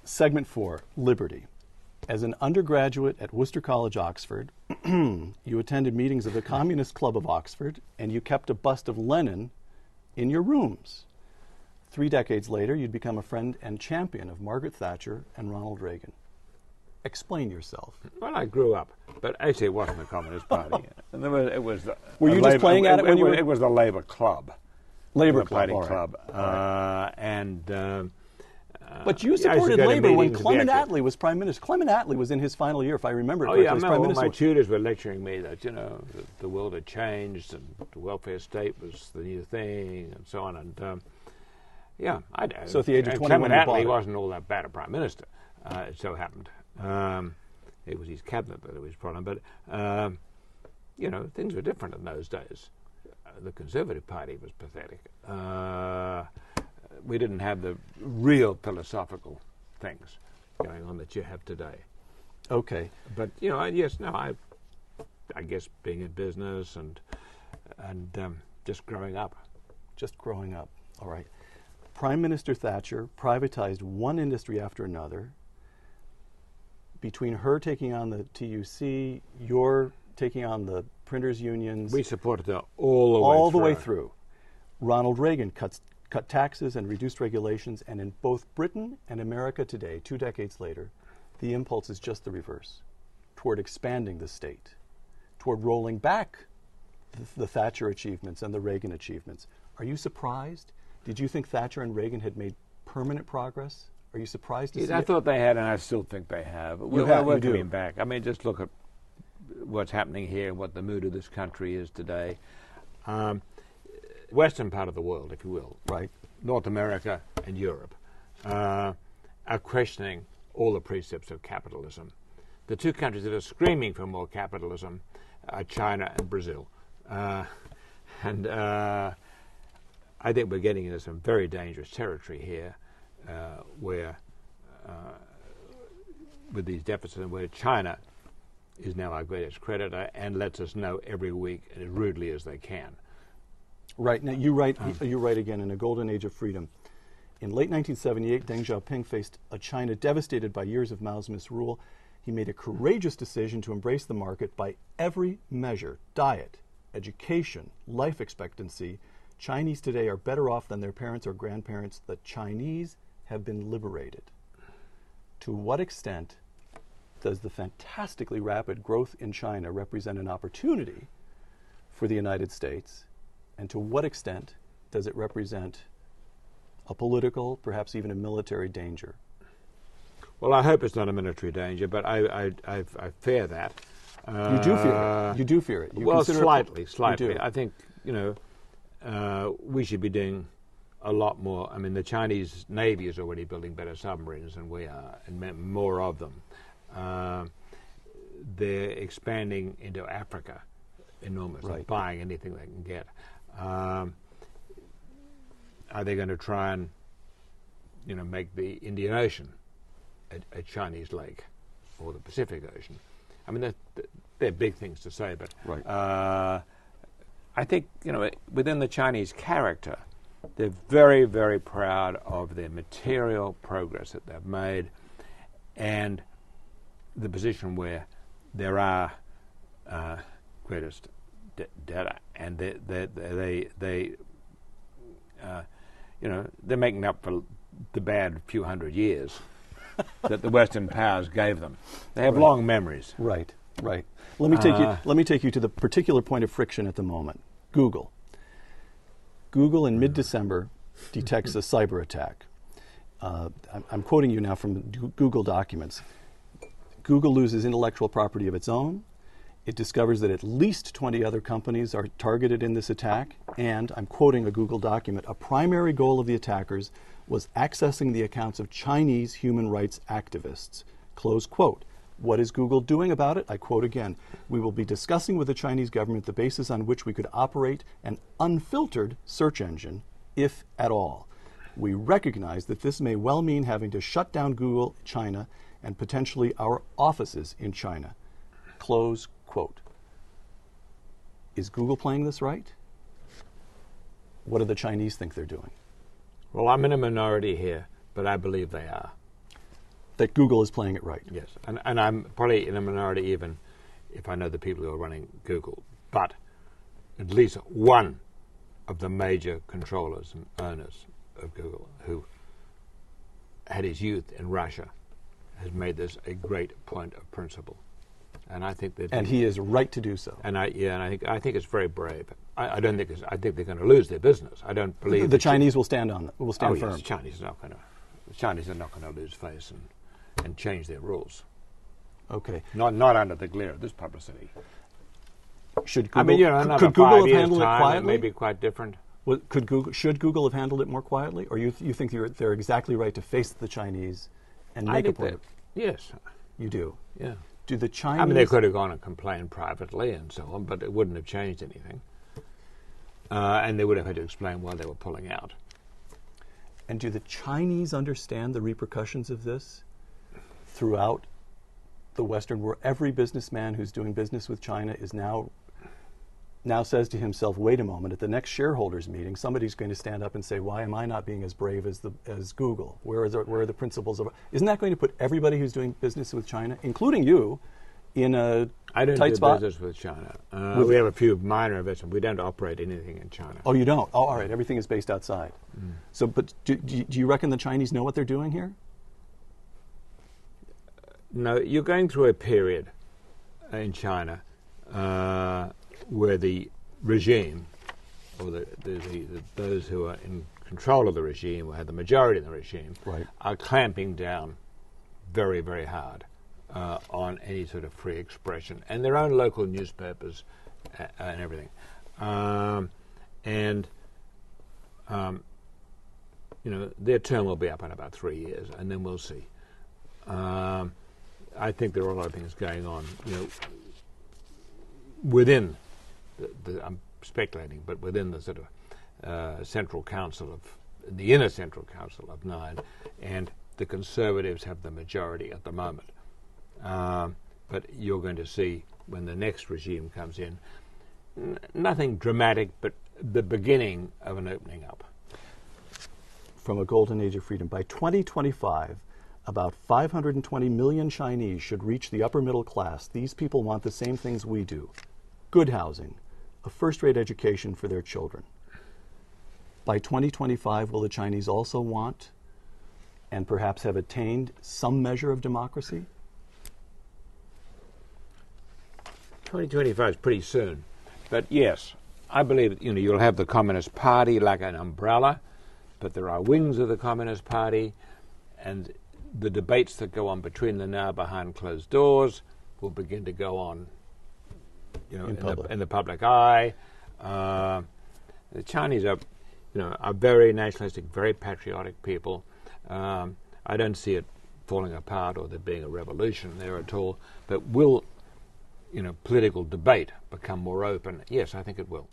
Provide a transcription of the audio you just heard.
Segment 4, Liberty. As an undergraduate at Worcester College, Oxford, you attended meetings of the Communist Club of Oxford, and you kept a bust of Lenin in your rooms. 3 decades later, you'd become a friend and champion of Margaret Thatcher and Ronald Reagan. Explain yourself. Well, I grew up, but actually it wasn't the Communist Party. And it was Were you just playing at it when you were... It was the Labour Club. Labour Club, Club. But you supported Labour when Clement Attlee was Prime Minister. Clement Attlee was in his final year, if I remember correctly. Oh, yeah, Prime Minister. My tutors were lecturing me that, the world had changed and the welfare state was the new thing and so on. And, So at the age of 21, Clement Attlee wasn't all that bad a Prime Minister, it so happened. It was his cabinet that was his problem. But, things were different in those days. The Conservative Party was pathetic. We didn't have the real philosophical things going on that you have today. Okay. But, I guess being in business and just growing up. Just growing up. All right. Prime Minister Thatcher privatized one industry after another. Between her taking on the TUC, you're taking on the printers' unions. We supported her all the way through. Ronald Reagan cut taxes and reduced regulations, and in both Britain and America today, 2 decades later, the impulse is just the reverse, toward expanding the state, toward rolling back the Thatcher achievements and the Reagan achievements. Are you surprised? Did you think Thatcher and Reagan had made permanent progress? Are you surprised to see it? I thought they had, and I still think they have. We're coming back. I mean, just look at what's happening here and what the mood of this country is today. Western part of the world, if you will, right? North America and Europe, are questioning all the precepts of capitalism. The two countries that are screaming for more capitalism are China and Brazil. I think we're getting into some very dangerous territory here, where, with these deficits, and where China is now our greatest creditor and lets us know every week as rudely as they can. Right. Now, you write again, in a golden age of freedom. In late 1978, Deng Xiaoping faced a China devastated by years of Mao's misrule. He made a courageous decision to embrace the market by every measure: diet, education, life expectancy. Chinese today are better off than their parents or grandparents. The Chinese have been liberated. To what extent does the fantastically rapid growth in China represent an opportunity for the United States? And to what extent does it represent a political, perhaps even a military danger? Well, I hope it's not a military danger, but I fear that. You do fear it. You do fear it. Well, slightly. I think, we should be doing a lot more. I mean, the Chinese Navy is already building better submarines than we are, and more of them. They're expanding into Africa enormously, right, buying anything they can get. Are they going to try and, make the Indian Ocean a Chinese lake, or the Pacific Ocean? I mean, they're big things to say, but right. I think, within the Chinese character, they're very, very proud of their material progress that they've made, and the position where there are greatest data, and they're making up for the bad few hundred years that the Western powers gave them. They have long memories. Right. Let me take you to the particular point of friction at the moment. Google in mid-December detects a cyber attack. I'm quoting you now from Google documents. Google loses intellectual property of its own. It discovers that at least 20 other companies are targeted in this attack, and, I'm quoting a Google document, a primary goal of the attackers was accessing the accounts of Chinese human rights activists. Close quote. What is Google doing about it? I quote again, "We will be discussing with the Chinese government the basis on which we could operate an unfiltered search engine, if at all. We recognize that this may well mean having to shut down Google China and potentially our offices in China." Close quote. Is Google playing this right? What do the Chinese think they're doing? Well, I'm in a minority here, but I believe they are. that Google is playing it right. Yes, and I'm probably in a minority even if I know the people who are running Google, but at least one of the major controllers and owners of Google, who had his youth in Russia, has made this a great point of principle, and I think that. And he is right to do so. And I think it's very brave. I don't think I think they're going to lose their business. I don't believe the Chinese will stand firm. Yes, the Chinese are not going to lose face and change their rules. Okay. Not under the glare of this publicity. Should Google, could Google have 5 years' handled it time, quietly? it may be quite different. Well, should Google have handled it more quietly, or you think they're exactly right to face the Chinese and make a point? Yes, you do. Yeah. Do the Chinese? I mean, they could have gone and complained privately and so on, but it wouldn't have changed anything. And they would have had to explain why they were pulling out. And do the Chinese understand the repercussions of this throughout the Western world? Every businessman who's doing business with China is now says to himself, wait a moment, at the next shareholders meeting, somebody's going to stand up and say, why am I not being as brave as Google? Where are the principles of... Isn't that going to put everybody who's doing business with China, including you, in a I don't tight do spot? business with China. We have a few minor investments. We don't operate anything in China. Oh, you don't? Oh, all right. Everything is based outside. So, but do you reckon the Chinese know what they're doing here? No, you're going through a period in China where the regime, or those who are in control of the regime, or have the majority of the regime, right, are clamping down very, very hard on any sort of free expression, and their own local newspapers and everything. Their term will be up in about 3 years, and then we'll see. I think there are a lot of things going on, within I'm speculating, but within the sort of the inner central council of 9, and the Conservatives have the majority at the moment. But you're going to see when the next regime comes in, nothing dramatic, but the beginning of an opening up. From a golden age of freedom. By 2025, about 520 million Chinese should reach the upper middle class. These people want the same things we do. Good housing, a first-rate education for their children. By 2025, will the Chinese also want and perhaps have attained some measure of democracy? 2025 is pretty soon. But yes, I believe you'll have the Communist Party like an umbrella, but there are wings of the Communist Party, and the debates that go on between them now behind closed doors will begin to go on in the public eye. The Chinese are very nationalistic, very patriotic people. I don't see it falling apart or there being a revolution there at all. But will political debate become more open? Yes, I think it will.